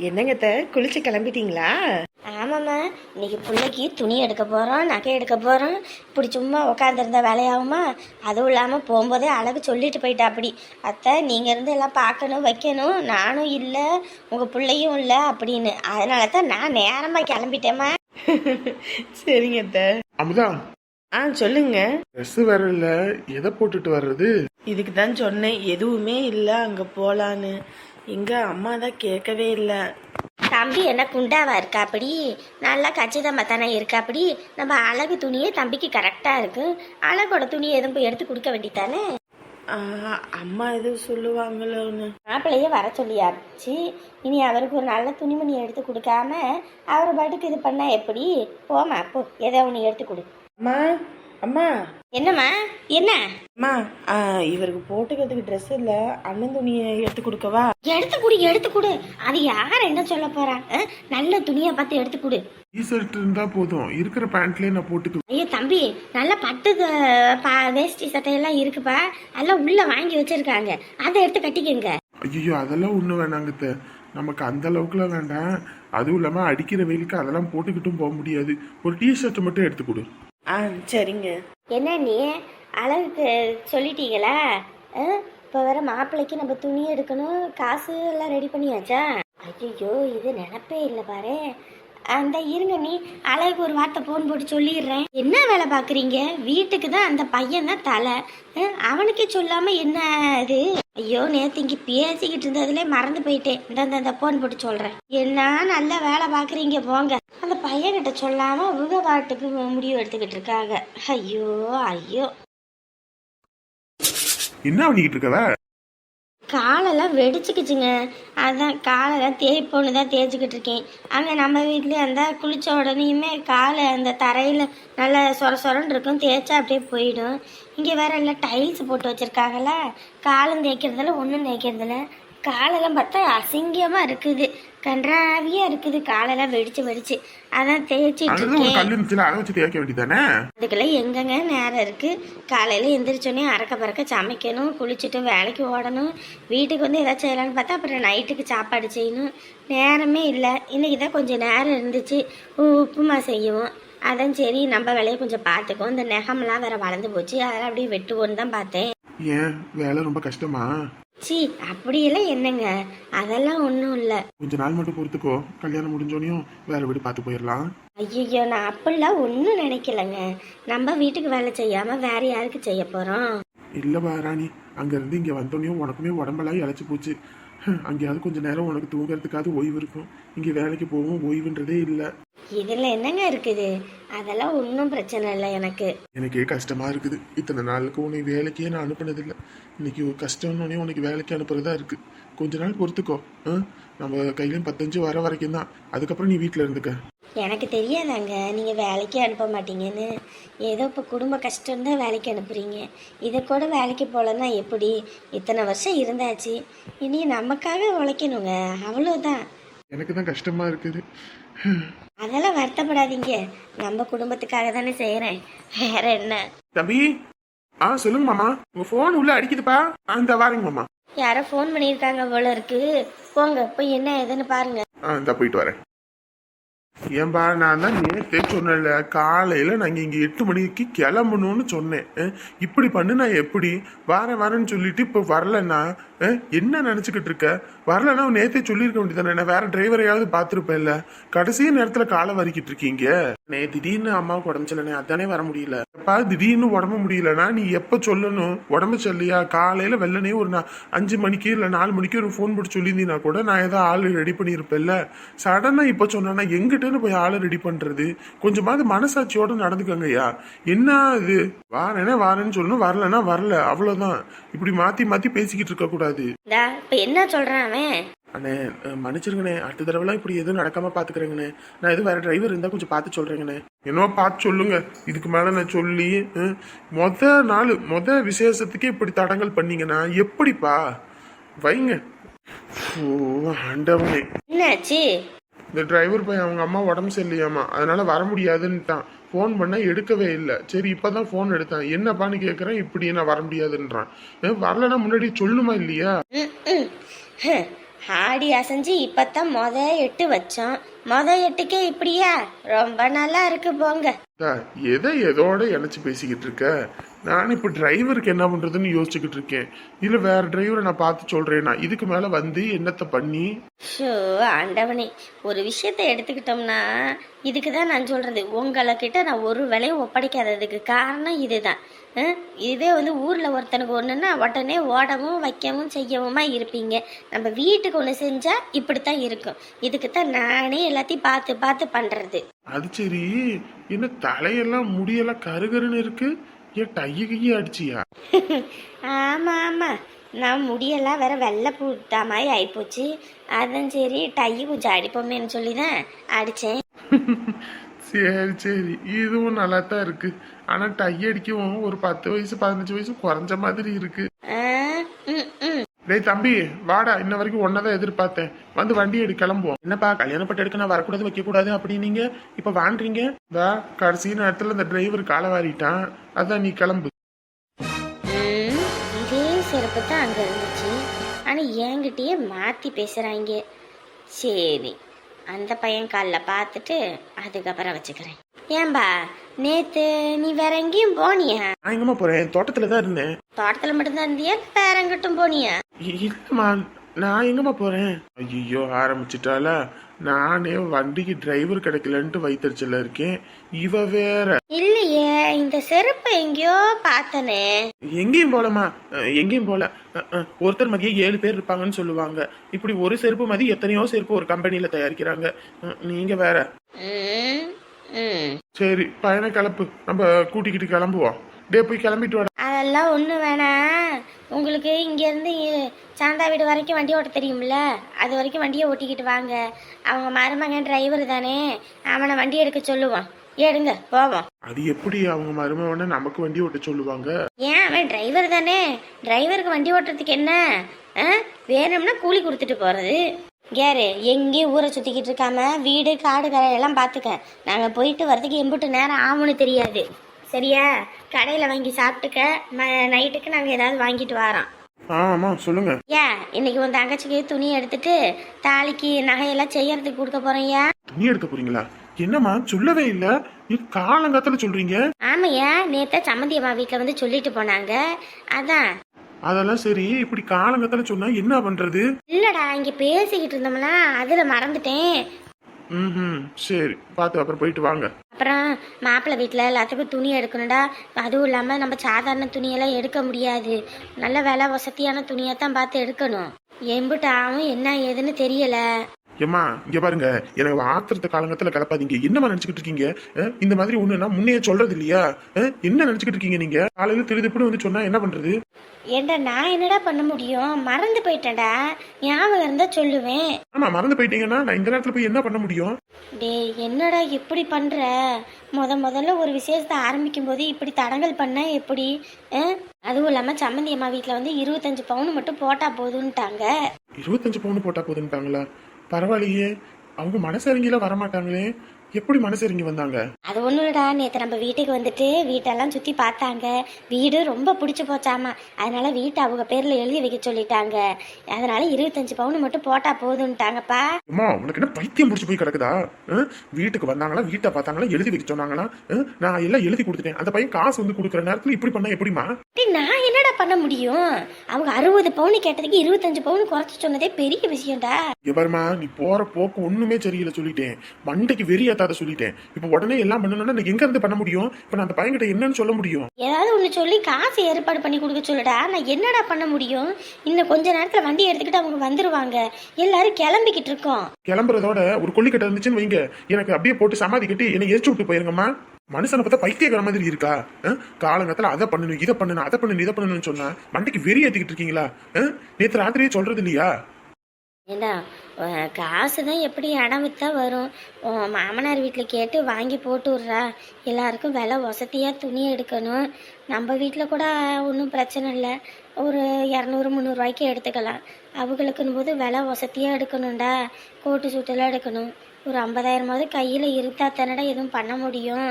என்னங்கத்த குளிச்சு கிளம்பிட்டீங்களா? ஆமாம்மா, இன்னைக்கு பிள்ளைக்கு துணி எடுக்க போகிறோம், நகை எடுக்க போகிறோம். இப்படி சும்மா உட்காந்துருந்தா வேலையாகுமா? அதுவும் இல்லாமல் போகும்போதே அழகு சொல்லிட்டு போயிட்டா. அப்படி அத்தை நீங்கள் இருந்து எல்லாம் பார்க்கணும் வைக்கணும், நானும் இல்லை உங்கள் பிள்ளையும் இல்லை அப்படின்னு. அதனால தான் நான் நேரமாக கிளம்பிட்டேம்மா. சரிங்க அத்த. அமுதா, சொல்லுங்க. ட்ரெஸ் வேற இல்ல, எதை போட்டுட்டு வர்றது? இதுக்கு தான் சொன்னேன், எதுவுமே இல்லை அங்கே போகலான்னு. எங்க அம்மா தான் கேட்கவே இல்லை. தம்பி என்ன குண்டாவா இருக்கா? அப்படி நல்லா கச்சிதமாக தானே இருக்கா? அப்படி நம்ம அழகு துணியே தம்பிக்கு கரெக்டாக இருக்கு. அழகோட துணியை எதுவும் போய் எடுத்து கொடுக்க வேண்டித்தானே. அம்மா எதுவும் சொல்லுவாங்களோன்னு. மாப்பிள்ளையே வர சொல்லியாச்சு. இனி அவருக்கு ஒரு நல்ல துணிமணி எடுத்து கொடுக்காம அவர் பாட்டுக்கு இது பண்ணா எப்படி? போமா போ, ஏதோ ஒன்று எடுத்து கொடு. அம்மா அம்மா. என்னம்மா என்ன? அம்மா, இவருக்கு போட்டுக்கிறதுக்கு ட்ரெஸ் இல்லை, அண்ணன் துணியை எடுத்து கொடுக்கவா? எடுத்து கொடு எடுத்து கொடு. அது யார் என்ன சொல்ல போறா? நல்ல துணியை பார்த்து எடுத்து கொடு. டிஷர்ட் இருந்தா போதும், இருக்கிற பேண்ட்லயே நான் போட்டுக்குவேன். ஐயோ தம்பி, நல்ல பட்டு வேஷ்டி சட்டையெல்லாம் இருக்குப்பா, அதெல்லாம் உள்ள வாங்கி வச்சிருக்காங்க, அதை எடுத்து கட்டிக்கங்க. ஐயோ அதெல்லாம் ஒண்ணு வேணாங்கத்த, நமக்கு அந்த அளவுக்குலாம் வேண்டாம். அதுவும் இல்லாம அடிக்கிற வெயிலுக்கு அதெல்லாம் போட்டுக்கிட்டும் போக முடியாது. ஒரு டிஷர்ட் மட்டும் எடுத்து கொடு. சரிங்க. என்ன நீ அழகுக்கு சொல்லிட்டீங்களா? இப்போ வேற மாப்பிள்ளைக்கு நம்ம துணி எடுக்கணும், காசு எல்லாம் ரெடி பண்ணியாச்சா? ஐயோ இது நினப்பே இல்லை பாரு. அந்த இருங்க, நீ அழகு ஒரு வார்த்தை போன் போட்டு சொல்லிடுறேன். என்ன வேலை பார்க்குறீங்க? வீட்டுக்கு தான் அந்த பையன் தான் தலை, அவனுக்கே சொல்லாமல் என்ன இது? ஐயோ நேற்று இங்கே பேசிக்கிட்டு இருந்ததுலே மறந்து போயிட்டேன். இந்த போன் போட்டு சொல்கிறேன். என்ன நல்ல வேலை பார்க்குறீங்க போங்க. அந்த பையன்கிட்ட சொல்லாமல் அவங்க பாட்டுக்கு முடிவு எடுத்துக்கிட்டு இருக்காங்க. ஐயோ ஐயோ. என்ன பண்ணிக்கிட்டு இருக்கவ? காலெல்லாம் வெடிச்சுக்கிச்சுங்க, அதான் காலெல்லாம் தேய்ப்பொண்ணு தான் தேய்ச்சிக்கிட்டு இருக்கேன். அங்கே நம்ம வீட்லேயே அந்த குளித்த உடனேயுமே காலை அந்த தரையில் நல்லா சொர சொரன்னு இருக்கும், தேய்ச்சா அப்படியே போயிடும். இங்கே வேற எல்லாம் டைல்ஸ் போட்டு வச்சுருக்காங்களா, காலம் தேய்க்கிறதில்ல ஒன்றும் தேய்க்கிறதில்ல. காலெல்லாம் பார்த்தா அசிங்கமாக இருக்குது, கன்றாவியாக இருக்குது, காலெல்லாம் வெடிச்சு வெடிச்சு. அதான் தேய்ச்சிட்டு இருக்கேன். அதுக்கெல்லாம் எங்கங்க நேரம் இருக்குது? காலையில் எந்திரிச்சோடனே அறக்க பறக்க சமைக்கணும், குளிச்சுட்டு வேலைக்கு ஓடணும், வீட்டுக்கு வந்து ஏதாச்சும் செய்யலான்னு பார்த்தா அப்புறம் நைட்டுக்கு சாப்பாடு செய்யணும். நேரமே இல்லை. இன்றைக்கி தான் கொஞ்சம் நேரம் இருந்துச்சு, உப்புமா செய்வோம். அதான் சரி நம்ம வேலையை கொஞ்சம் பார்த்துக்குவோம். இந்த நெகமெல்லாம் வேற வளர்ந்து போச்சு, அதெல்லாம் அப்படியே வெட்டுவோன்னு தான் பார்த்தேன். ஏன் வேலை ரொம்ப கஷ்டமா? சி அப்படியெல்லாம் என்னங்க, அதெல்லாம் ஒன்றும் இல்லை. கொஞ்ச நாள் மட்டும் பொறுத்துக்கோ, கல்யாணம் முடிஞ்சோனையும் வேற வீடு பார்த்து போயிடலாம். ஐயோ நான் அப்படிலாம் ஒன்றும் நினைக்கலங்க. நம்ம வீட்டுக்கு வேலை செய்யாமல் வேற யாருக்கு செய்ய போகிறோம்? இல்லவா ராணி, அங்கேருந்து இங்கே வந்தோடனையும் உனக்குமே உடம்பெல்லாம் இழைச்சி போச்சு. அங்கேயாவது கொஞ்சம் நேரம் உனக்கு தூங்குறதுக்காவது ஓய்வு இருக்கும். இங்கே வேலைக்கு போகவும் ஓய்வுன்றதே இல்லை. இதில் என்னங்க இருக்குது? அதெல்லாம் ஒன்றும் பிரச்சனை இல்லை எனக்கு. எனக்கே கஷ்டமா இருக்குது. இத்தனை நாளுக்கு உன்னை வேலைக்கே நான் அனுப்புனதில்லை. இன்னைக்கு ஒரு கஷ்டம்னே உனக்கு வேலைக்கு அனுப்புறதா இருக்கு. கொஞ்ச நாள் பொறுத்துக்கோ. நம்ம கையிலையும் 15 வர வரைக்கும் தான், அதுக்கப்புறம் நீ வீட்டில் இருந்துக்க. எனக்கு தெரியாதாங்க நீங்கள் வேலைக்கு அனுப்ப மாட்டீங்கன்னு. ஏதோ இப்போ குடும்ப கஷ்டம்தான் வேலைக்கு அனுப்புகிறீங்க. இதை கூட வேலைக்கு போகலன்னா எப்படி? இத்தனை வருஷம் இருந்தாச்சு, இனி நமக்காக உழைக்கணுங்க, அவ்வளோதான். எனக்கு தான் கஷ்டமா இருக்குது. அதெல்லாம் வருத்தப்படாதீங்க, நம்ம குடும்பத்துக்காக தானே செய்கிறேன், வேற என்ன. தம்பி, சொல்லுங்க மாமா. உங்க போன் உள்ள அடிக்குதுப்பா. இந்த வாரங்க மாமா. யாரோ ஃபோன் பண்ணியிருக்காங்க போல இருக்கு. போங்க போய் என்ன ஏதுன்னு பாருங்க. இந்த போயிட்டு வரேன். ஏன்பா, நான் தான் நேற்றே சொன்னேன்ல, காலையில் நாங்கள் இங்கே 8 மணிக்கு கிளம்பணும்னு சொன்னேன். இப்படி பண்ணு நான் எப்படி வரேன்னு சொல்லிட்டு இப்போ வரலன்னா என்ன நினச்சிக்கிட்டு இருக்க? வரலன்னா நேற்றே சொல்லியிருக்க வேண்டியதானே, நான் வேற டிரைவரையாவது பார்த்துருப்பேன்ல. கடைசி நேரத்தில் காலை வரிக்கிட்டு இருக்கீங்க. திடீர்னு அம்மாவுக்கு உடம்பு சரியில்லைனே, அதானே வர முடியல. திடீர்னு உடம்பு முடியலன்னா நீ எப்போ சொல்லணும்? உடம்பு சரியில்லையா, காலையில் வெள்ளனே ஒரு 5 மணிக்கு இல்லை 4 மணிக்கு ஒரு ஃபோன் போட்டு சொல்லியிருந்தீங்கன்னா கூட நான் ஏதோ ஆள் ரெடி பண்ணியிருப்பேன்ல. சடனாக இப்போ சொன்னா எங்கிட்டன்னு போய் ஆளை ரெடி பண்றது? கொஞ்சமாவது மனசாட்சியோட நடந்துக்கங்கய்யா. என்ன இது, வாரேன்னு சொல்லணும், வரலன்னா வரல, அவ்வளவுதான். இப்படி மாத்தி மாத்தி பேசிக்கிட்டு இருக்க கூடாது. இப்ப என்ன சொல்றான் அவன்? அண்ணே மன்னிச்சிருங்கண்ணே, அடுத்த தடவைலாம் இப்படி எதுவும் நடக்காம பாத்துக்கிறேங்கண்ணே. நான் எதுவும் வேற டிரைவர் இருந்தா கொஞ்சம் பார்த்து சொல்றேங்கண்ணே. என்னவோ பார்த்து சொல்லுங்க. இதுக்கு மேல நான் சொல்லி மொத விசேஷத்துக்கே இப்படி தடங்கல் பண்ணீங்கன்னா எப்படிப்பா? வைங்க. ஓ ஆண்டவனே, என்னாச்சு? இந்த டிரைவர் பையன் அவங்க அம்மா உடம்பு சரியில்லையாமா, அதனால வர முடியாதுன்ட்டான். ஃபோன் பண்ண எடுக்கவே இல்லை. சரி இப்பதான் ஃபோன் எடுத்தான். என்னப்பான்னு கேட்குறேன், இப்படி நான் வர முடியாதுன்றான். வரலன்னா முன்னாடி சொல்லணுமா இல்லையா? ஆடி அசைஞ்சு இப்பத்தான் எட்டு வச்சோம். எட்டுக்கே இப்படியா? ரொம்ப நல்லா இருக்கு போங்க. எதை எதோட இணைச்சு பேசிக்கிட்டு இருக்க? நான் இப்ப டிரைவருக்கு என்ன பண்றதுன்னு யோசிச்சுக்கிட்டு இருக்கேன். இல்ல வேற டிரைவரை நான் பார்த்து சொல்றேன்னா இதுக்கு மேல வந்து என்னத்த பண்ணி. ஷோ ஆண்டவனே, ஒரு விஷயத்த எடுத்துக்கிட்டோம்னா இதுக்கு தான் நான் சொல்றது, உங்களை கிட்ட நான் ஒரு வேலையும் ஒப்படைக்காததுக்கு காரணம் இதுதான். இதே வந்து ஊரில் ஒருத்தனுக்கு ஒன்றுன்னா உடனே ஓடவும் வைக்கவும் செய்யவுமா இருப்பீங்க. நம்ம வீட்டுக்கு ஒன்று செஞ்சா இப்படித்தான் இருக்கும். இதுக்கு தான் நானே எல்லாத்தையும் பார்த்து பார்த்து பண்றது. அது சரி, என்ன தலையெல்லாம் முடியெல்லாம் கருகருன்னு இருக்கு? ஏன் டைய கைய அடிச்சியா? ஆமா ஆமா, நான் முடியெல்லாம் வேற வெள்ளை பூத்தா மாதிரி ஆயிப்போச்சு. அதான் சரி டைய கொஞ்சம் அடிப்போமேன்னு சொல்லி தான் அடித்தேன். சரி சரி, இதுவும் நல்லா தான் இருக்கு. ஆனா டை அடிக்கவும் ஒரு 10 வயசு 15 வயசு குறைஞ்ச மாதிரி இருக்கு. டேய் தம்பி, வாடா, இன்ன வரைக்கும் ஒன்னதான் எதிர்பார்த்தேன். வந்து வண்டி எடு, கிளம்புவோம். என்னப்பா கல்யாணப்பட்டு எடுக்க நான் வரக்கூடாது வைக்க கூடாது அப்படின்னீங்க, இப்ப வாண்டீங்க. கடைசி நேரத்துல இந்த டிரைவர் காலை வாரிட்டான், அதான் நீ கிளம்பு. இதே செருப்பு தான் அங்க இருந்துச்சு, ஆனா என்கிட்டயே மாத்தி பேசுறாங்க. சரி, அந்த பையன் காலில் பார்த்துட்டு அதுக்கப்புறம் வச்சுக்கிறேன். ஏன்பா நேத்து நீ வேற எங்கேயும் போனியா? நான் எங்கம்மா போறேன்? தோட்டத்துல தான் இருந்தேன். தோட்டத்துல மட்டும்தான் இருந்தியா, வேற எங்கிட்டும் போனியா? இல்லம்மா, நான் எங்கம்மா போறேன்? ஐயோ ஆரம்பிச்சுட்டால. நானே வண்டிக்கு டிரைவர் கிடைக்கலன்ட்டு வைத்தறிச்சல இருக்கேன். இவ வேற. இல்லையே, இந்த செருப்பு எங்கேயோ பார்த்தனே. எங்கேயும் போலமா, எங்கேயும் போல. ஒருத்தர் மதியம் 7 பேர் இருப்பாங்கன்னு சொல்லுவாங்க. இப்படி ஒரு செருப்பு மதி எத்தனையோ செருப்பு ஒரு கம்பெனில தயாரிக்கிறாங்க. நீங்க வேற. சரி, பையனை கிளப்பு, நம்ம கூட்டிக்கிட்டு கிளம்புவோம். டே போய் கிளம்பிட்டு வர. அதெல்லாம் ஒண்ணு வேணாம். உங்களுக்கு இங்க இருந்து சாந்தா வீடு வரைக்கும் வண்டி ஓட்ட தெரியும்ல, அது வரைக்கும் வண்டியை ஓட்டிக்கிட்டு வாங்க. அவங்க மருமகன் டிரைவர் தானே, அவனை வண்டி எடுக்க சொல்லுவான். எடுங்க போவோம். அது எப்படி அவங்க மருமவன நமக்கு வண்டி ஓட்ட சொல்லுவாங்க? ஏன், அவன் டிரைவர் தானே, டிரைவருக்கு வண்டி ஓட்டுறதுக்கு என்ன? வேணும்னா கூலி கொடுத்துட்டு போறது. கேரு, எங்கேயும் ஊரை சுத்திக்கிட்டு இருக்காம வீடு காடு கரையெல்லாம் பார்த்துக்க. நாங்க போயிட்டு வரதுக்கு எம்பிட்டு நேரம் ஆகும்னு தெரியாது, சரியா? கடையில வாங்கி சாப்பிட்டுக்க, நைட்டுக்கு நாங்க ஏதாவது வாங்கிட்டு வரோம். ஆமா சொல்லுங்க. இன்னைக்கு உன் தங்கச்சிக்கு துணி எடுத்துட்டு தாலிக்கு நகையெல்லாம் செய்யறதுக்கு கொடுக்க போறேன்யா. துணி எடுக்க போறீங்களா? என்னம்மா சொல்லவே இல்ல, நீ காலங்காத்தால சொல்றீங்க. ஆமையா, நேத்த சம்மந்தி அம்மா வீட்டுல வந்து சொல்லிட்டு போனாங்க, அதான். அதெல்லாம் சரி, இப்படி காலங்காத்தால சொன்னா என்ன பண்றது? இல்லடா, இங்க பேசிக்கிட்டு இருந்தோம்னா அதுல மறந்துட்டேன். சரி, பார்த்து அப்புறம் போயிட்டு வாங்க. அப்புறம் மாப்பிள்ளை வீட்டில் எல்லாத்துக்கும் துணி எடுக்கணும்டா. அதுவும் இல்லாமல் நம்ம சாதாரண துணியெல்லாம் எடுக்க முடியாது, நல்ல விலை வசதியான துணியை தான் பார்த்து எடுக்கணும். எம்பிட்டு ஆகும் என்ன ஏதுன்னு தெரியல. ஏமா இங்க பாருங்க, எனக்கு ஆத்திரத்த காலங்கத்துல கலப்பாதீங்க. என்னமா நினைச்சுக்கிட்டு இருக்கீங்க? இந்த மாதிரி ஒண்ணுன்னா முன்னையே சொல்றது இல்லையா? என்ன நினைச்சுக்கிட்டு இருக்கீங்க நீங்க? காலையில திருதுப்புன்னு வந்து சொன்னா என்ன பண்றது? ஏண்டா நான் என்னடா பண்ண முடியும்? மறந்து போயிட்டேன்டா, ஞாபகம் இருந்தா சொல்லுவேன். ஆமா, மறந்து போயிட்டீங்கன்னா நான் இந்த நேரத்துல போய் என்ன பண்ண முடியும்? டேய் என்னடா இப்படி பண்ற? முதல்ல ஒரு விசேஷத்தை ஆரம்பிக்கும் போது இப்படி தடங்கல் பண்ண எப்படி? அதுவும் இல்லாம சம்மந்தி அம்மா வீட்டுல வந்து 25 பவுன் மட்டும் போட்டா போதுன்ட்டாங்க. 25 பவுன் போட்டா போதுன்ட்டாங்களா? பரவாயில்லையே, அவங்க மனசரிங்கில வரமாட்டாங்களே, எப்படி மனசரிங்கி வந்தாங்க? அது ஒன்றும் இல்லடா, நேற்று நம்ம வீட்டுக்கு வந்துட்டு வீட்டெல்லாம் சுற்றி பார்த்தாங்க. வீடு ரொம்ப பிடிச்சி போச்சாமா, அதனால வீட்டை அவங்க பேரில் எழுதி வைக்க சொல்லிட்டாங்க. அதனால 25 பவுன் மட்டும் போட்டா போதுன்ட்டாங்கப்பா. அம்மா, உனக்கு என்ன பைத்தியம் பிடிச்சி போய் கிடக்குதா? வீட்டுக்கு வந்தாங்களா, வீட்டை பார்த்தாங்களா, எழுதி வைக்க சொன்னாங்களா? நான் எல்லாம் எழுதி கொடுத்துட்டேன். அந்த பையன் காசு வந்து கொடுக்குற நேரத்தில் இப்படி பண்ணா எப்படிமா? நான் என்னடா பண்ண முடியும்? அவங்க 60 பவுன் கேட்டதுக்கு 25 பவுன் குறைச்சி சொன்னதே பெரிய விஷயம்டா. எவருமா, நீ போற போக்கு ஒண்ணுமே சரியில்லை சொல்லிட்டேன். மண்டைக்கு வெறியாத்தாத சொல்லிட்டேன். இப்ப உடனே எல்லாம் பண்ணணும்னா நான் எங்க இருந்து பண்ண முடியும்? இப்ப நான் அந்த பையன்கிட்ட என்னன்னு சொல்ல முடியும்? ஏதாவது ஒண்ணு சொல்லி காசு ஏற்பாடு பண்ணி கொடுக்க சொல்லுடா. நான் என்னடா பண்ண முடியும்? இன்னும் கொஞ்ச நேரத்துல வண்டி எடுத்துக்கிட்டு அவங்க வந்துருவாங்க. எல்லாரும் கிளம்பிக்கிட்டு இருக்கோம். கிளம்புறதோட ஒரு கொல்லிக்கட்டை இருந்துச்சுன்னு வைங்க, எனக்கு அப்படியே போட்டு சமாதி கட்டி என்னை எரிச்சு விட்டு போயிருங்கம்மா. மனுஷனை பார்த்தா பைத்தியக்கார மாதிரி இருக்கா? காலங்கத்துல அதை பண்ணணும், இதை பண்ணணும், அதை பண்ணணும், இதை பண்ணணும்னு சொன்னா மண்டைக்கு வெறி ஏத்திக்கிட்டு இருக்கீங்களா? நேற்று ராத்திரியே சொல்றது இல்லையா? ஏண்டா, காசு தான் எப்படி இடம் விற்றா வரும். மாமனார் வீட்டில் கேட்டு வாங்கி போட்டு விட்றா. எல்லாருக்கும் விலை வசதியாக துணி எடுக்கணும். நம்ம வீட்டில் கூட ஒன்றும் பிரச்சனை இல்லை, ஒரு 200-300 ரூபாய்க்கு எடுத்துக்கலாம். அவங்களுக்குன்னு போது விலை வசதியாக எடுக்கணும்டா. கோட்டு சூட்டெல்லாம் எடுக்கணும். ஒரு 50,000 கையில் இருந்தா தானடா எதுவும் பண்ண முடியும்.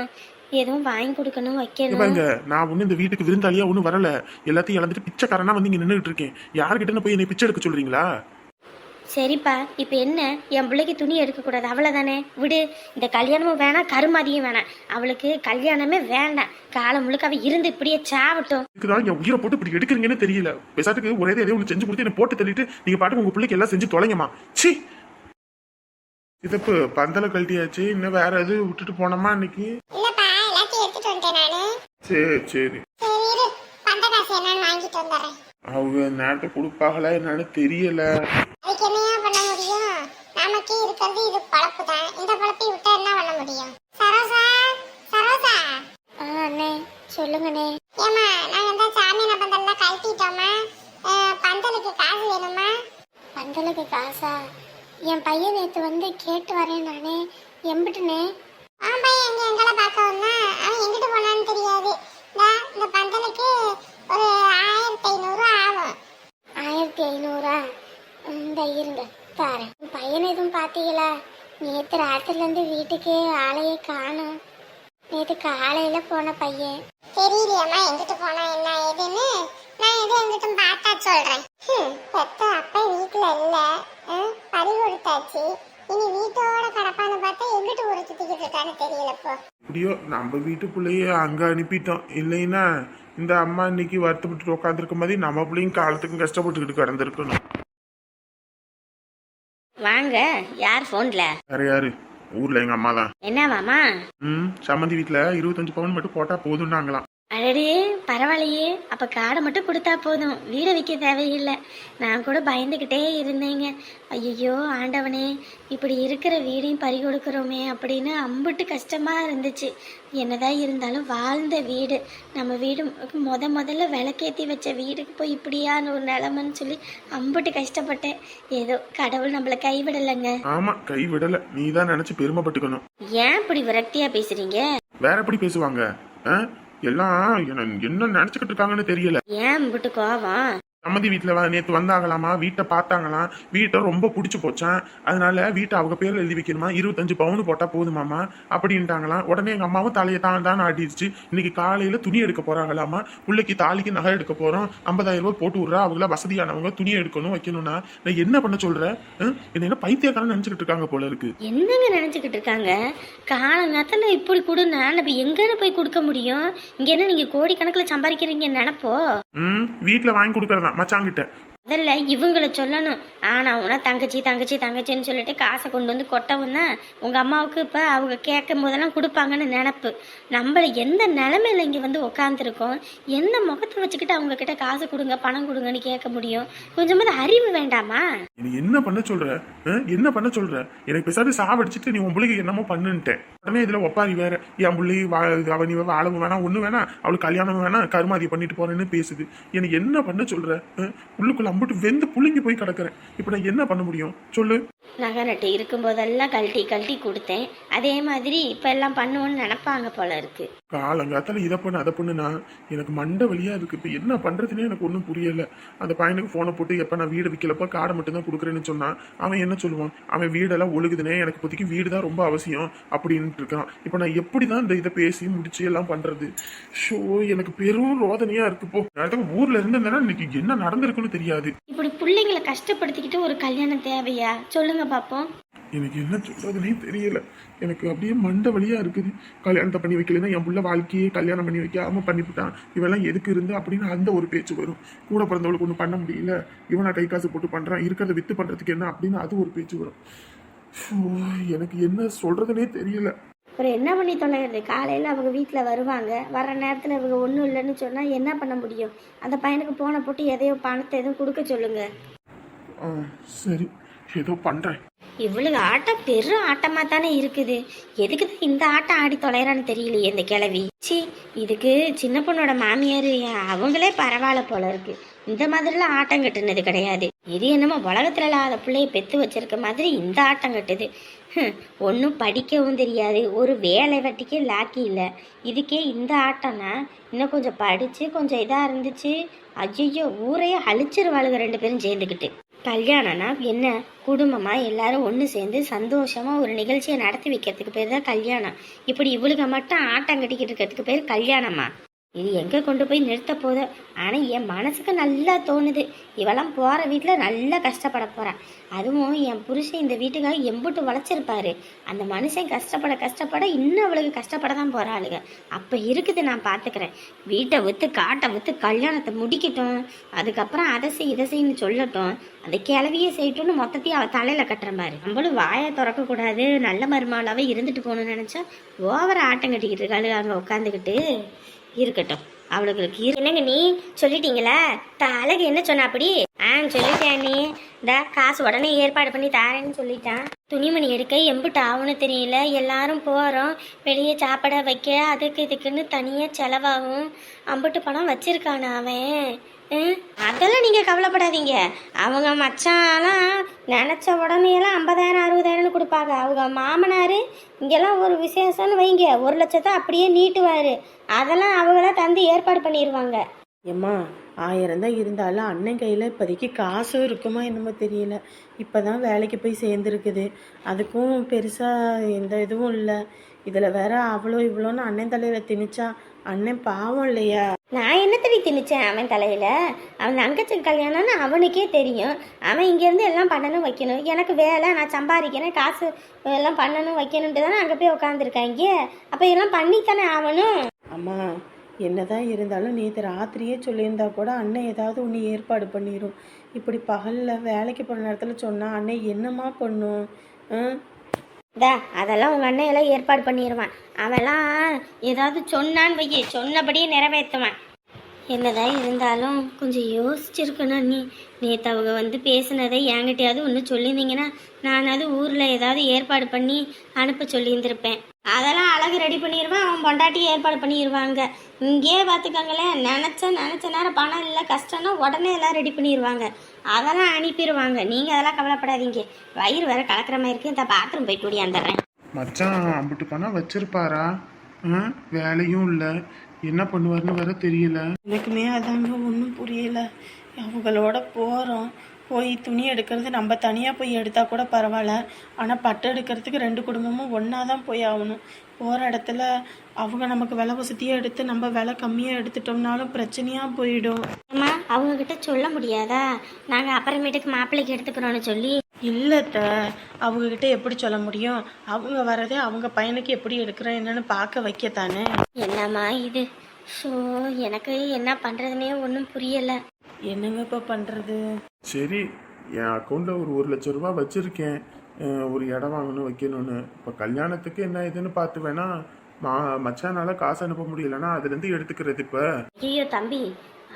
எதுவும் வாங்கி கொடுக்கணும், வைக்கணும். நான் ஒண்ணு இந்த வீட்டுக்கு விருந்தாளியா ஒன்றும் வரல. எல்லாத்தையும் இழந்துட்டு பிச்சைக்காரனா வந்து இங்க நின்றுட்டு இருக்கேன். யாருக்கிட்ட போய் என்னை பிச்சை எடுக்க சொல்றீங்களா? சரிப்பா, இப்போ என்ன, என் பிள்ளைக்கு துணி எடுக்கக்கூடாது அவ்வளோதானே? விடு. இந்த கல்யாணமும் வேணாம், கருமாதியும் வேணாம். அவளுக்கு கல்யாணமே வேண்டாம். காலம் முழுக்க அவள் இருந்து இப்படியே சாவட்டும். இதுக்குதான் என் உயிரை போட்டு இப்படி எடுக்கிறீங்கன்னு தெரியல. பெசாட்டுக்கு ஒரே எதையோ ஒன்று செஞ்சு கொடுத்து என்ன போட்டு தள்ளிட்டு நீங்க பாட்டுக்கு உங்க பிள்ளைக்கு எல்லாம் செஞ்சு தொலைங்கம்மா. சி இதப்பு பந்தல கழட்டியாச்சு, இன்னும் வேற எது விட்டுட்டு போனோமா இன்னைக்கு? இல்லப்பா, எல்லாத்தையும் எடுத்துட்டு வந்துட்டேன் நானு. சரி சரி, சரி இரு, பந்த காசு என்னன்னு வாங்கிட்டு வந்துடுறேன். அவங்க நேரத்தை கொடுப்பாங்களா என்னன்னு தெரியல. அதுக்கு என்னையா பண்ண முடியும்? நமக்கே இருக்கிறது இது பழப்பு தான். இந்த பழப்பை விட்டா என்ன பண்ண முடியும்? சரோசா, சரோசா. அண்ணே சொல்லுங்கண்ணே. ஏமா, நாங்க இந்த சாமியான பந்தல்லாம் கழட்டிட்டோமா? பந்தலுக்கு காசு வேணுமா? பந்தலுக்கு காசா? என் பையன் நேற்று வந்து கேட்டு வரேன் நானே. எம்பிட்டுனே? அவன் பையன் எங்களை பார்க்க வந்தா, அவன் எங்கிட்டு போனான்னு தெரியாது. இந்த பந்தலுக்கு ஒரு 1500 ஆகும். 1500? இந்த இருங்க தாரேன். பையன் எதுவும் பார்த்தீங்களா? நேற்று ராத்திரிலேருந்து வீட்டுக்கே ஆளையே காணும். நேற்று காலையில் போன பையன். தெரியலையம்மா எங்கிட்டு போனா என்ன ஏதுன்னு. நான் எது எங்கிட்டும் பார்த்தா சொல்றேன். பெத்த அப்பா வீட்டுல இல்ல, பறி கொடுத்தாச்சு. இனி வீட்டோட கடப்பான்னு பார்த்தா எங்கிட்டு ஊரை சுத்திக்கிட்டு இருக்கான்னு தெரியலப்போ. இப்படியோ நம்ம வீட்டுக்குள்ளேயே அங்க அனுப்பிட்டோம். இல்லைன்னா இந்த அம்மா இன்னைக்கு வருத்தப்பட்டு உட்காந்துருக்க மாதிரி நம்ம பிள்ளைங்க காலத்துக்கும் கஷ்டப்பட்டுக்கிட்டு கிடந்திருக்கணும். வாங்க. யார் ஃபோனில்? வேற யாரு? ஊர்ல எங்க அம்மா தான். என்ன மாமா? சம்மந்தி வீட்டுல 25 பவுன் மட்டும் போட்டா போதும்னாங்களாம். அடடே பரவாயில்லையே. அப்போ காடை மட்டும் கொடுத்தா போதும், வீடை விற்க தேவையில்லை. நான் கூட பயந்துக்கிட்டே இருந்தேங்க. ஐயோ ஆண்டவனே, இப்படி இருக்கிற வீடையும் பறி கொடுக்குறோமே அப்படின்னு அம்பிட்டு கஷ்டமாக இருந்துச்சு. என்னதான் இருந்தாலும் வாழ்ந்த வீடு, நம்ம வீடு முதல்ல விளக்கேற்றி வச்ச வீடுக்கு போய் இப்படியான ஒரு நிலமைன்னு சொல்லி அம்பிட்டு கஷ்டப்பட்டேன். ஏதோ கடவுள் நம்மளை கைவிடலைங்க. ஆமா, கை விடல. நீ தான் நினைச்சு பெருமைப்பட்டுக்கணும். ஏன் இப்படி விரக்தியா பேசுறீங்க? வேற எப்படி பேசுவாங்க? எல்லாம் என்ன நினைச்சுக்கிட்டு இருக்காங்கன்னு தெரியல. ஏன் அம்பிட்டு கோவம்? சம்மந்தி வீட்டுல நேத்து வந்தாங்களாமா, வீட்டை பார்த்தாங்களாம். வீட்டை ரொம்ப பிடிச்சி போச்சான். அதனால வீட்டை அவங்க பேர்ல எழுதி வைக்கணுமா, 25 பவுன் போட்டா போதுமாமா அப்படின்ட்டாங்களாம். உடனே எங்க அம்மாவும் தலையை தான் ஆட்டிடுச்சு. இன்னைக்கு காலையில துணி எடுக்க போறாங்களாமா. பிள்ளைக்கு தாலிக்கு நகை எடுக்க போறோம், 50,000 ரூபாய் போட்டு விடுறா. அவங்கள வசதியானவங்க, துணி எடுக்கணும் வைக்கணும்னா நான் என்ன பண்ண சொல்றேன்? என்ன பைத்தியக்காரன் நினைச்சுக்கிட்டு இருக்காங்க போல இருக்கு. என்னங்க நினைச்சுக்கிட்டு இருக்காங்க? காலங்காத்தால இப்படி கொடுனா நம்ம எங்கன்னு போய் கொடுக்க முடியும்? இங்க என்ன நீங்க கோடிக்கணக்கில் சம்பாதிக்கிறீங்க நினைப்போ? வீட்டுல வாங்கி கொடுக்கறதா மச்சாங்கிட்ட. அதில் இவங்களை சொல்லணும். ஆனால் உனா தங்கச்சி தங்கச்சி தங்கச்சின்னு சொல்லிட்டு காசை கொண்டு வந்து கொட்டவும் தான் உங்கள் அம்மாவுக்கு இப்போ அவங்க கேட்கும் போதெல்லாம் கொடுப்பாங்கன்னு நினப்பு. நம்மளை எந்த நிலமையில இங்கே வந்து உட்காந்துருக்கோம், என்ன முகத்தை வச்சுக்கிட்டு அவங்க கிட்ட காசு கொடுங்க பணம் கொடுங்கன்னு கேட்க முடியும்? கொஞ்சமாவது அறிவு வேண்டாமா? என்ன பண்ண சொல்ற? என்ன பண்ண சொல்ற? எனக்கு பேசாது சாவடிச்சிட்டு நீ உன் பிள்ளைக்கு என்னமோ பண்ணுன்ட்டேன். உடனே இதுல ஒப்பாரி வேற. என் பிள்ளை அவனி வாழவும் வேணாம், ஒண்ணு வேணாம், அவளுக்கு கல்யாணம் வேணாம், கருமாதி பண்ணிட்டு போறேன்னு பேசுது. எனக்கு என்ன பண்ண சொல்ற? உள்ளுக்குள்ள அம்புட்டு வெந்து புழுங்கி போய் கிடக்குறேன். இப்ப நான் என்ன பண்ண முடியும் சொல்லு? நகை நட்டு இருக்கும்போதெல்லாம் கழட்டி கொடுத்தேன். அதே மாதிரி இப்ப எல்லாம் பண்ணுவோன்னு நினைப்பாங்க போல இருக்கு. காலங்காத்தால இதை பண்ணு அதை பண்ணுனா எனக்கு மண்டை வழியா இருக்கு. இப்ப என்ன பண்றதுன்னே எனக்கு ஒன்றும் புரியல. அந்த பையனுக்கு போனை போட்டு எப்ப நான் வீடு விற்கலப்ப காடை மட்டும் தான் கொடுக்குறேன்னு சொன்னா அவன் என்ன சொல்லுவான்? அவன் வீடெல்லாம் ஒழுகுதுனே, எனக்கு இப்போதைக்கு வீடு தான் ரொம்ப அவசியம் அப்படின்னு இருக்கான். இப்ப நான் எப்படிதான் இந்த இதை பேசி முடிச்சு எல்லாம் பண்றது? ஷோ, எனக்கு பெரும் ரோதனையா இருக்கு. போ, ஊர்ல இருந்தேன்னா இன்னைக்கு என்ன நடந்திருக்குன்னு தெரியாது. இப்படி பிள்ளைங்களை கஷ்டப்படுத்திக்கிட்டு ஒரு கல்யாணம் தேவையா? சொல்லுங்க பாப்போம். எனக்கு என்ன சொல்றதுன்னே தெரியல. எனக்கு அப்படியே மண்டை வழியா இருக்குது. கல்யாணத்தை பண்ணி வைக்கலன்னா என் புள்ள வாழ்க்கையே கல்யாணம் பண்ணி வைக்காம பண்ணிவிட்டான், இவெல்லாம் எதுக்கு இருந்து அப்படின்னு அந்த ஒரு பேச்சு வரும். கூட பிறந்தவளுக்கு ஒன்றும் பண்ண முடியல, இவனா கை காசு போட்டு பண்றான், இருக்கிறத வித்து பண்றதுக்கு என்ன அப்படின்னு அது ஒரு பேச்சு வரும். எனக்கு என்ன சொல்றதுன்னே தெரியல. அப்புறம் என்ன பண்ணி தொலைகிறது? காலையில் அவங்க வீட்டில் வருவாங்க, வர நேரத்தில் இவங்க ஒன்றும் இல்லைன்னு சொன்னால் என்ன பண்ண முடியும்? அந்த பையனுக்கு போனை போட்டு எதையோ பணத்தை எதுவும் கொடுக்க சொல்லுங்க. சரி, ஏதோ பண்றேன். இவ்வளவு ஆட்டம் பெரும் ஆட்டமாக தானே இருக்குது. எதுக்கு தான் இந்த ஆட்டம் ஆடி தொலைறான்னு தெரியலையே இந்த கிழவி. சி, இதுக்கு சின்ன பொண்ணோட மாமியார் அவங்களே பரவாயில்ல போல இருக்கு. இந்த மாதிரிலாம் ஆட்டம் கட்டுனது கிடையாது. இது என்னமோ உலகத்துல இல்லாத பிள்ளைய பெத்து வச்சிருக்க மாதிரி இந்த ஆட்டம் கட்டுது. ஒன்றும் படிக்கவும் தெரியாது, ஒரு வேலை வெட்டிக்கே லாக்கி இல்லை. இதுக்கே இந்த ஆட்டம்னா இன்னும் கொஞ்சம் படித்து கொஞ்சம் இதாக இருந்துச்சு. ஐயோ, ஊரையே அழிச்சிருவாளுங்க ரெண்டு பேரும் சேர்ந்துக்கிட்டு. கல்யாணம்னா என்ன, குடும்பமாக எல்லாரும் ஒன்று சேர்ந்து சந்தோஷமாக ஒரு நிகழ்ச்சியை நடத்தி வைக்கிறதுக்கு பேர் தான் கல்யாணம். இப்படி இவளுங்க மட்டும் ஆட்டம் கட்டிக்கிட்டு இருக்கிறதுக்கு பேர் கல்யாணமா? இது எங்கே கொண்டு போய் நிறுத்த போதோ. ஆனால் என் மனசுக்கு நல்லா தோணுது, இவெல்லாம் போகிற வீட்டில் நல்லா கஷ்டப்பட போகிறான். அதுவும் என் புருஷன் இந்த வீட்டுக்காக எம்புட்டு வளைச்சிருப்பாரு. அந்த மனுஷன் கஷ்டப்பட கஷ்டப்பட இன்னும் அவளுக்கு கஷ்டப்பட தான் போகிறாளுங்க. அப்போ இருக்குது, நான் பார்த்துக்கிறேன். வீட்டை விற்று காட்டை விற்று கல்யாணத்தை முடிக்கட்டும், அதுக்கப்புறம் அதை செய் இதை செய்யன்னு சொல்லட்டும், அந்த கிளவியே செய்யட்டும்னு மொத்தத்தையும் அவள் தலையில் கட்டுற மாதிரி. நம்மளும் வாயை திறக்கக்கூடாது, நல்ல மருமாளாவே இருந்துட்டு போகணும்னு நினச்சா ஓவர ஆட்டம் கட்டிக்கிட்டு இருக்காளு அங்கே உட்காந்துக்கிட்டு. இருக்கட்டும், அவளுக்கு என்னங்க நீ சொல்லிட்டீங்களா? அழகு என்ன சொன்னா அப்படி? சொல்லிட்டேன் நீ. காசு உடனே ஏற்பாடு பண்ணி தாரேன்னு சொல்லிட்டான். துணிமணி எடுக்க எம்பிட்டு ஆகும்னு தெரியல. எல்லாரும் போகிறோம், வெளியே சாப்பிட வைக்க அதுக்கு இதுக்குன்னு தனியாக செலவாகும். அம்பிட்டு பணம் வச்சிருக்கானா அவன்? அதெல்லாம் நீங்கள் கவலைப்படாதீங்க. அவங்க மச்சாலாம் நினச்ச உடனேலாம் 50,000 60,000 கொடுப்பாங்க. அவங்க மாமனார் இங்கெல்லாம் ஒரு விசேஷம்னு வைங்க 1 லட்சத்தை அப்படியே நீட்டுவார். அதெல்லாம் அவங்களாம் தந்து ஏற்பாடு பண்ணிடுவாங்க. ஏம்மா 1000 தான் இருந்தாலும் அண்ணன் கையில் இப்போதைக்கு காசும் இருக்குமா என்னமோ தெரியல. இப்போ தான் வேலைக்கு போய் சேர்ந்துருக்குது. அதுக்கும் பெருசாக எந்த இதுவும் இல்லை. இதில் வேற அவ்வளோ இவ்வளோன்னு அண்ணன் தலையில் திணிச்சா அண்ணன் பாவம் இல்லையா? நான் என்ன திணிச்சேன் அவன் தலையில்? அவன் தங்கச்சி கல்யாணம்னு அவனுக்கே தெரியும். அவன் இங்கேருந்து எல்லாம் பண்ணணும் வைக்கணும். எனக்கு வேலை, நான் சம்பாதிக்கிறேன், காசு எல்லாம் பண்ணணும் வைக்கணுன்ட்டு தானே அங்கே போய் உட்காந்துருக்காங்க. அப்போ இதெல்லாம் பண்ணித்தானே ஆகணும். அம்மா என்னதான் இருந்தாலும் நேற்று ராத்திரியே சொல்லியிருந்தா கூட அண்ணன் ஏதாவது ஒன்று ஏற்பாடு பண்ணிடும். இப்படி பகலில் வேலைக்கு போகிற நேரத்தில் சொன்னால் அண்ணன் என்னம்மா பண்ணும்? அதெல்லாம் உங்கள் அண்ணன் எல்லாம் ஏற்பாடு பண்ணிடுவான். அவெல்லாம் ஏதாவது சொன்னான்னு வையே, சொன்னபடியே நிறைவேற்றுவான். என்னதான் இருந்தாலும் கொஞ்சம் யோசிச்சிருக்கணும். நேற்று அவங்க பேசினதை என்கிட்டயாவது ஒன்று சொல்லியிருந்தீங்கன்னா நானாவது ஊரில் ஏதாவது ஏற்பாடு பண்ணி அனுப்ப சொல்லியிருந்திருப்பேன். அதெல்லாம் அழகு ரெடி பண்ணிடுவான், அவன் பொண்டாட்டி ஏற்பாடு பண்ணிடுவாங்க. இங்கேயே பார்த்துக்கங்களேன், நினச்ச நேரம் பணம் இல்லை கஷ்டம்னா உடனே எல்லாம் ரெடி பண்ணிடுவாங்க, அதெல்லாம் அனுப்பிடுவாங்க. நீங்கள் அதெல்லாம் கவலைப்படாதீங்க. வயிறு வேற கலக்கிற மாதிரி இருக்கு, இந்த பாத்ரூம் போயிட்டு ஓடியாந்துடுறேன். மச்சான் அம்பிட்டு பணம் வச்சிருப்பாரா? வேலையும் இல்லை, என்ன பண்ணுவாருன்னு வேற தெரியல. எனக்குமே அதாங்க ஒன்றும் புரியல. அவங்களோட போகிறோம், போய் துணி எடுக்கிறது நம்ம தனியாக போய் எடுத்தால் கூட பரவாயில்ல. ஆனால் பட்டு எடுக்கிறதுக்கு 2 குடும்பமும் ஒன்றா தான் போய் ஆகணும். போகிற இடத்துல அவங்க நமக்கு விலை வசதியாக எடுத்து நம்ம விலை கம்மியாக எடுத்துட்டோம்னாலும் பிரச்சனையாக போயிடும். அம்மா அவங்கக்கிட்ட சொல்ல முடியாதா நாங்கள் அப்புறமேட்டுக்கு மாப்பிள்ளைக்கு எடுத்துக்கிறோன்னு சொல்லி? இல்லைத்த, அவங்கக்கிட்ட எப்படி சொல்ல முடியும்? அவங்க வரதே அவங்க பையனுக்கு எப்படி எடுக்கிறோம் என்னன்னு பார்க்க வைக்கத்தானே. என்னம்மா இது? ஸோ எனக்கு என்ன பண்ணுறதுனே ஒன்றும் புரியலை. என்னங்க இப்போ பண்ணுறது? சரி, என் அக்கௌண்ட்டில் ஒரு 1 லட்சம் ரூபா வச்சுருக்கேன். ஒரு இடம் வாங்கணும் வைக்கணும்னு. இப்போ கல்யாணத்துக்கு என்ன இதுன்னு பார்த்து வேணா மச்சானால காசு அனுப்ப முடியலன்னா அதுலேருந்து எடுத்துக்கிறது. இப்போ ஐயோ தம்பி,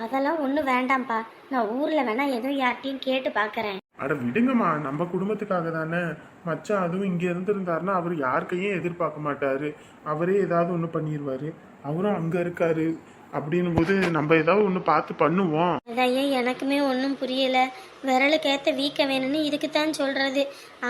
அதெல்லாம் ஒன்றும் வேண்டாம்ப்பா. நான் ஊரில் வேணா எதுவும் யார்ட்டையும் கேட்டு பார்க்குறேன். அட விடுங்கம்மா, நம்ம குடும்பத்துக்காக தானே. மச்சான் அதுவும் இங்கே இருந்திருந்தாருன்னா அவர் யாருக்கையும் எதிர்பார்க்க மாட்டாரு, அவரே ஏதாவது ஒன்று பண்ணிடுவாரு. அவரும் அங்கே இருக்காரு. அப்படின்னும் போது நம்ம ஏதாவது ஒன்று பார்த்து பண்ணுவோம். அதையே எனக்குமே ஒன்றும் புரியலை. விரலுக்கேற்ற வீக்க வேணும்னு இதுக்குத்தான் சொல்கிறது.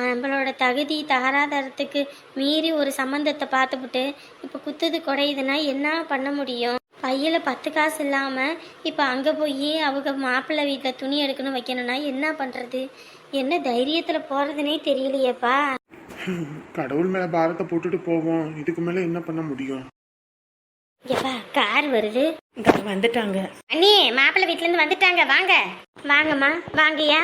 நம்மளோட தகுதி தகராதாரத்துக்கு மீறி ஒரு சம்மந்தத்தை பார்த்துப்புட்டு இப்போ குத்துது குறையுதுன்னா என்ன பண்ண முடியும்? பையில் 10 காசு இல்லாமல் இப்போ அங்கே போய் அவங்க மாப்பிள்ளை வீட்டில் துணி எடுக்கணும் வைக்கணும்னா என்ன பண்ணுறது? என்ன தைரியத்தில் போகிறதுனே தெரியலையேப்பா. கடவுள் மேலே பாரத்தை போட்டுட்டு போவோம். இதுக்கு மேலே என்ன பண்ண முடியும்? எப்பா கார் வருது, வந்துட்டாங்க. அண்ணே மாப்பிள்ளை வீட்டிலேருந்து வந்துட்டாங்க. வாங்க வாங்கம்மா, வாங்கய்யா,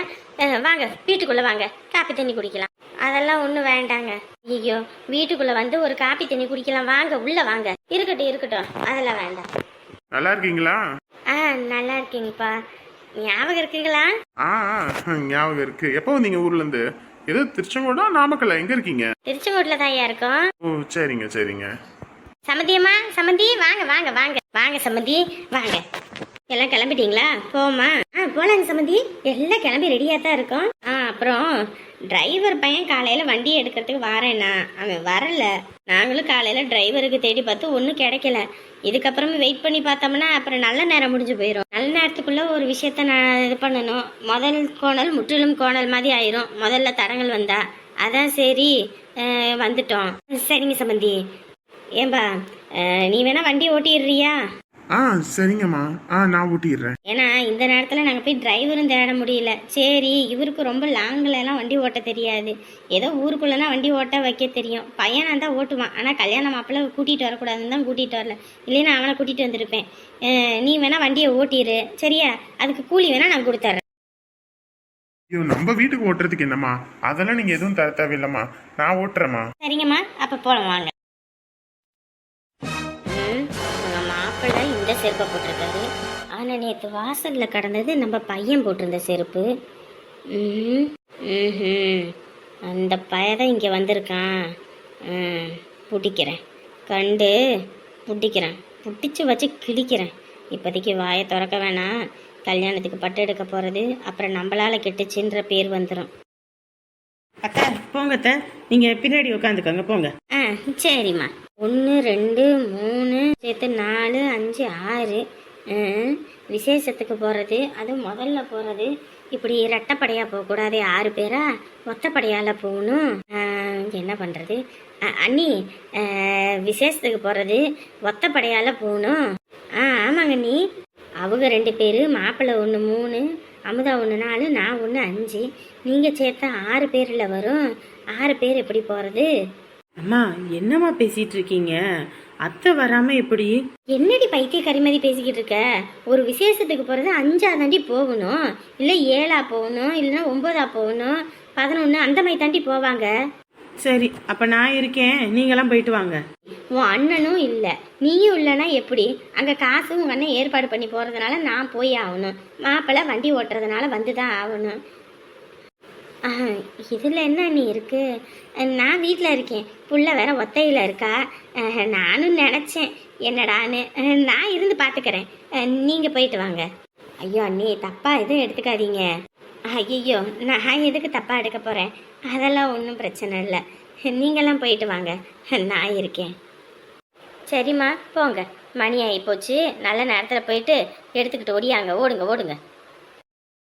வாங்க வீட்டுக்குள்ளே வாங்க, காப்பி தண்ணி குடிக்கலாம். அதெல்லாம் ஒன்றும் வேண்டாங்க. ஐயோ, வீட்டுக்குள்ளே வந்து ஒரு காப்பி தண்ணி குடிக்கலாம், வாங்க உள்ளே வாங்க. இருக்கட்டும், அதெல்லாம் வேண்டாம். நல்லா இருக்கீங்களா? நல்லா இருக்கீங்கப்பா. ஞாபகம் இருக்குங்களா? ஞாபகம் இருக்கு. எப்போ வந்தீங்க ஊர்லேருந்து? ஏதோ திருச்செங்கோடா நாமக்கல்ல, எங்கே இருக்கீங்க? திருச்செங்கோட்டில் தான் இருக்கோம். ஓ சரிங்க. சமந்தியம்மா, சமந்தி வாங்க வாங்க வாங்க வாங்க சமந்தி வாங்க. எல்லாம் கிளம்பிட்டீங்களா? போமா? போலாங்க சமந்தி, எல்லாம் கிளம்பி ரெடியாக தான் இருக்கோம். அப்புறம் டிரைவர் பையன் காலையில் வண்டி எடுக்கிறதுக்கு வரேன்னா அவன் வரல. நாங்களும் காலையில் டிரைவருக்கு தேடி பார்த்து ஒன்றும் கிடைக்கல. இதுக்கப்புறமே வெயிட் பண்ணி பார்த்தோம்னா அப்புறம் நல்ல நேரம் முடிஞ்சு போயிடும். நல்ல நேரத்துக்குள்ளே ஒரு விஷயத்த நான் இது பண்ணணும். முதல் கோணல் முற்றிலும் கோணல் மாதிரி ஆயிரும் முதல்ல தடங்கள் வந்தா. அதான் சரி வந்துட்டோம். சரிங்க சமந்தி. ஏன்பா நீ வேணா வண்டி ஓட்டிடுறியா? ஆ சரிங்கம்மா, நான் ஊட்டிடுறேன். ஏன்னா இந்த நேரத்தில் நாங்கள் போய் டிரைவரும் தேட முடியல. சரி, இவருக்கு ரொம்ப லாங்கிலலாம் வண்டி ஓட்ட தெரியாது. ஏதோ ஊருக்குள்ளனா வண்டி ஓட்ட வைக்க தெரியும். பையனாக தான் ஓட்டுவான். ஆனால் கல்யாண மாப்பிள்ளை கூட்டிகிட்டு வரக்கூடாதுன்னு தான் கூட்டிகிட்டு வரல. இல்லைன்னா அவனை கூட்டிகிட்டு வந்திருப்பேன். நீ வேணா வண்டியை ஓட்டிடு சரியா? அதுக்கு கூலி வேணா நான் கொடுத்துட்றேன். ஐயோ, நம்ம வீட்டுக்கு ஓட்டுறதுக்கு என்னம்மா, அதெல்லாம் நீங்க எதுவும் தர தேவையில்லம்மா, நான் ஓட்டுறேம்மா. சரிங்கம்மா, அப்போ போகலாம் வாங்க. உங்கள் மாப்பிள்ளை இந்த செருப்பை போட்டிருக்காரு. ஆனால் நேற்று வாசலில் கடந்தது நம்ம பையன் போட்டிருந்த செருப்பு. அந்த பையதான் இங்கே வந்திருக்கான். பிடிக்கிறேன், கண்டு பிடிக்கிறேன், பிடிச்சி வச்சு கிழிக்கிறேன். இப்போதைக்கு வாயை திறக்க வேணாம். கல்யாணத்துக்கு பட்டு எடுக்க போகிறது அப்புறம் நம்மளால் கெட்டுச்சுன்ற பேர் வந்துடும். அத்தை போங்க அத்தை, நீங்கள் பின்னாடி உட்காந்துக்கோங்க போங்க. சரிம்மா. 1 2 3 சேர்த்து 4 5 6 விசேஷத்துக்கு போகிறது, அதுவும் முதல்ல போகிறது. இப்படி ரெட்டைப்படையாக போகக்கூடாது. 6 பேரா ஒத்தப்படையால் போகணும். என்ன பண்ணுறது அண்ணி? விசேஷத்துக்கு போகிறது ஒத்தப்படையால் போகணும். ஆமாங்க அண்ணி. அவங்க 2 பேர், மாப்பிள்ளை 1 3, அமுதா 1 4, நான் 1 5. நீங்கள் சேர்த்தா 6 பேரில் வரும். 6 பேர் எப்படி போகிறது? அம்மா என்னம்மா பேசிட்டு இருக்கீங்க? அத்தை வராம எப்படி? என்னடி பைத்திய கரிமதி பேசிக்கிட்டு இருக்க? ஒரு விசேஷத்துக்கு போகிறது 5ஆ தாண்டி போகணும், இல்லை 7ஆ போகணும், இல்லைன்னா 9ஆ போகணும், 11 அந்த மாதிரி தாண்டி போவாங்க. சரி அப்ப நான் இருக்கேன், நீங்களாம் போயிட்டு வாங்க. உன் அண்ணனும் இல்லை, நீயும் இல்லைன்னா எப்படி? அங்கே காசு உங்கள் அண்ணன் ஏற்பாடு பண்ணி போகிறதுனால நான் போய் ஆகணும். மாப்பிள்ளை வண்டி ஓட்டுறதுனால வந்து தான் ஆகணும். இதில் என்ன நீ இருக்கு? நான் வீட்டில் இருக்கேன், புள்ள வேற ஒத்தையில் இருக்கா. நானும் நினச்சேன் என்னடான்னு. நான் இருந்து பார்த்துக்கிறேன், நீங்கள் போயிட்டு வாங்க. ஐயோ அண்ணி, தப்பாக எதுவும் எடுத்துக்காதீங்க. ஐயோ, நான் எதுக்கு தப்பாக எடுக்க போகிறேன்? அதெல்லாம் ஒன்றும் பிரச்சனை இல்லை. நீங்களாம் போயிட்டு வாங்க, நான் இருக்கேன். சரிம்மா போங்க, மணி ஆகி போச்சு. நல்ல நேரத்தில் போயிட்டு எடுத்துக்கிட்டு ஓடியாங்க. ஓடுங்க ஓடுங்க.